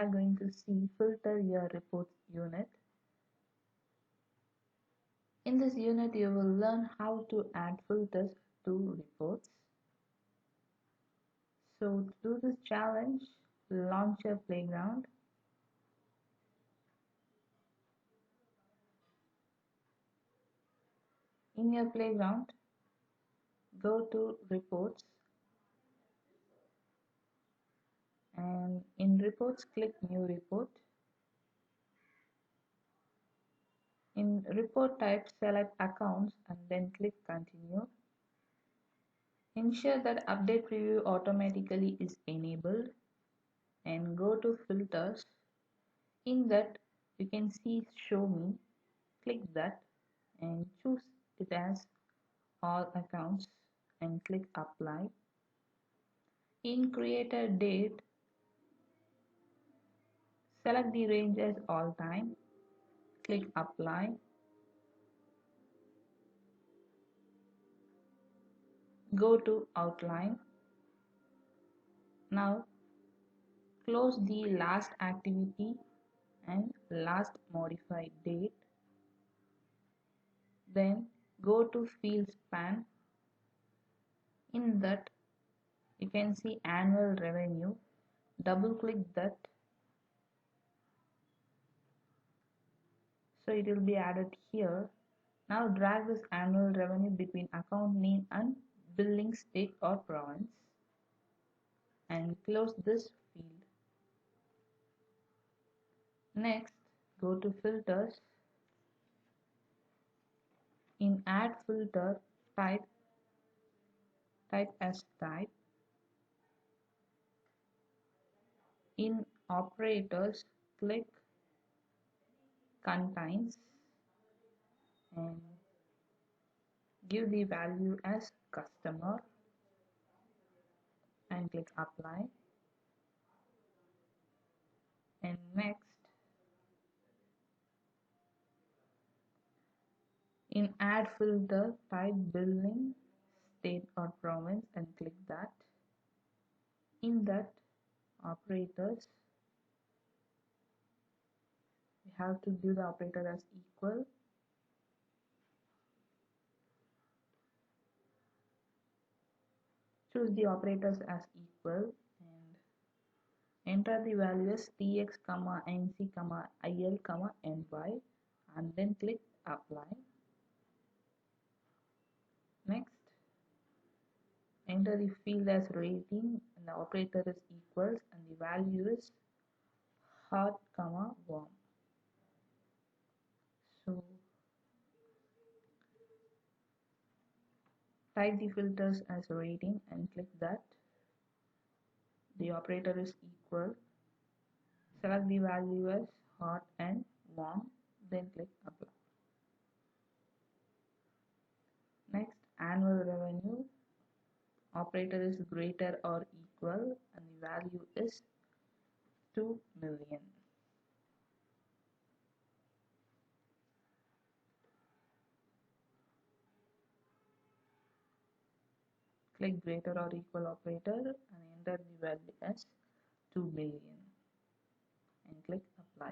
are going to see filter your reports unit. In this unit, you will learn how to add filters to reports. So to do this challenge, launch your playground. In your playground, go to reports, and in reports click new report. In report type, select accounts and then click continue. Ensure that update preview automatically is enabled and go to filters. In that you can see show me. Click that and choose it as all accounts and click apply. In creator date, select the range as all time, click apply. Go to outline. Now close the last activity and last modified date. Then go to fields pan. In that you can see annual revenue. Double click that, so it will be added here. Now drag this annual revenue between account name and billing state or province and close this field. Next, go to filters. In add filter, type as type. In operators, click contains and give the value as customer and click apply. And next, in add filter, type billing state or province and click that. In that operators, we have to give the operator as equal. Choose the operators as equal and enter the values tx, nc, il, ny and then click apply. Next, enter the field as rating and the operator is equals and the value is hot, warm. So type the filters as rating and click that. The operator is equal. Select the value as hot and warm, then click apply. Next, annual revenue. Operator is greater or equal and the value is 2 million. Click greater or equal operator and enter the value as 2 million and click apply.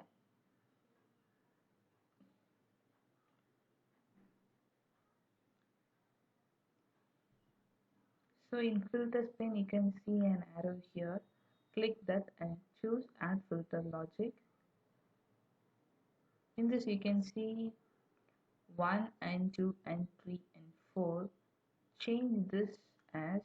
So in filters pane you can see an arrow here. Click that and choose add filter logic. In this you can see 1 and 2 and 3 and 4. Change this as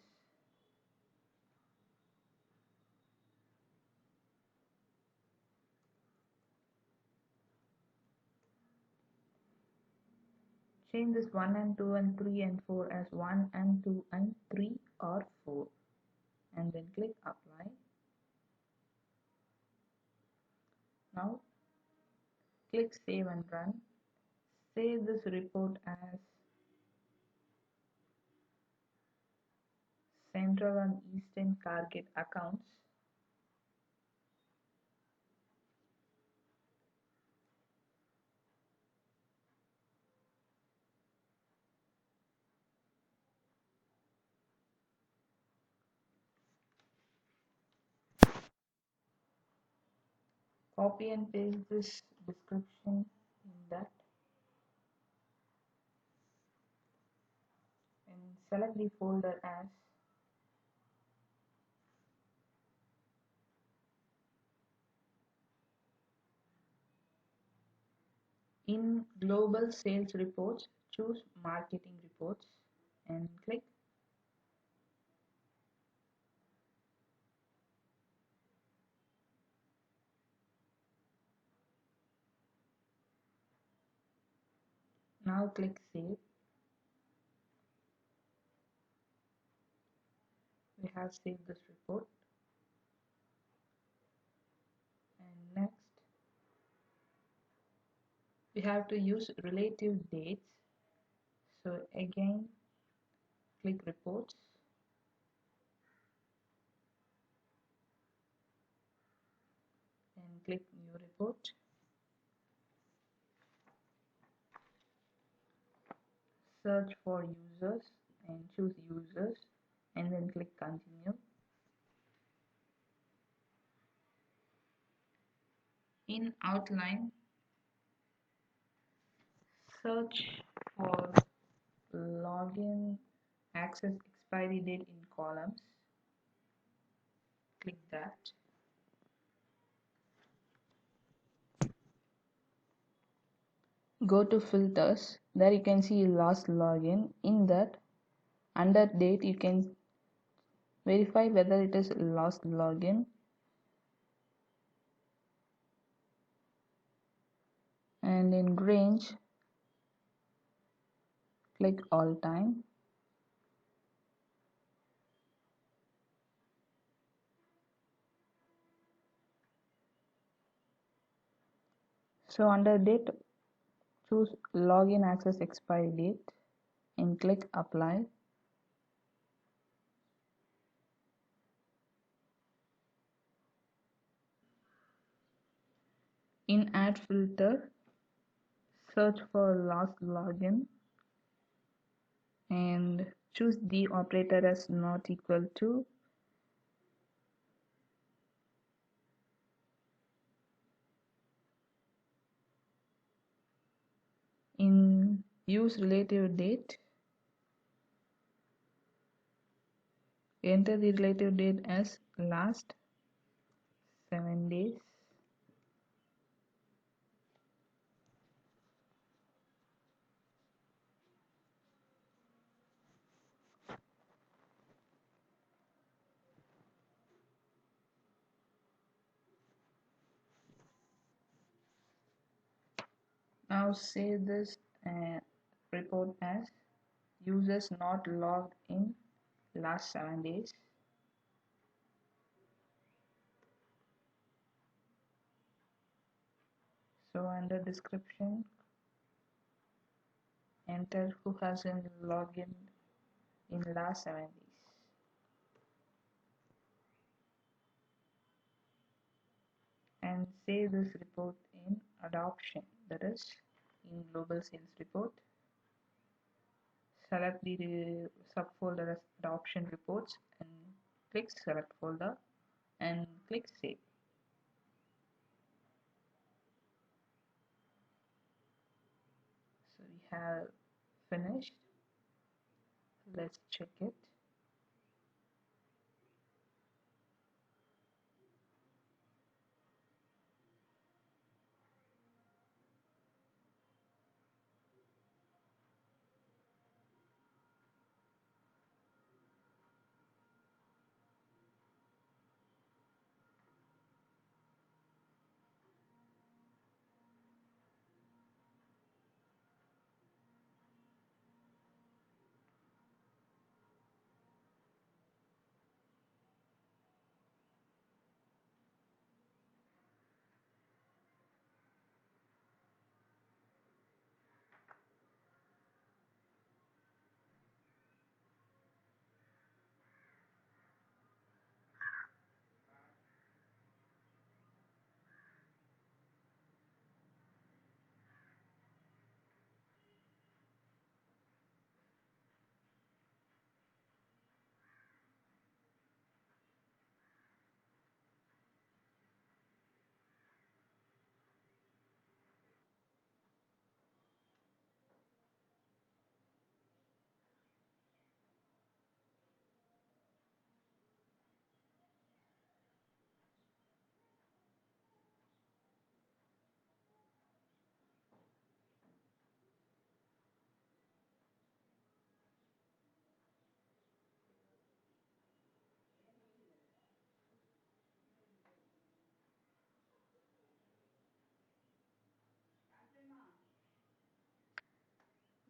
change this 1 and 2 and 3 and 4 as 1 and 2 and 3 or 4 and then click apply. Now click save and run. Save this report as Central and Eastern target accounts. copy and paste this description in that and select the folder as in global sales reports, choose marketing reports and click. Now click save. We have saved this report and next we have to use relative dates. So again click reports and click new report. Search for users and choose users and then click continue. In outline, search for login access expiry date in columns. Click that. Go to filters. There you can see last login. In that, under date, you can verify whether it is last login. And in range, click all time. So under date, choose login access expiry date and click apply. In add filter, search for last login and choose the operator as not equal to. In use relative date, enter the relative date as last 7 days. Now save this report as users not logged in last 7 days. So under description, enter who hasn't logged in last 7 days. And save this report in adoption, that is in global sales report. Select the subfolder as adoption reports and click select folder and click save. So we have finished. Let's check it.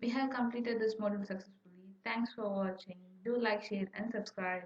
We have completed this module successfully. Thanks for watching. Do like, share and subscribe.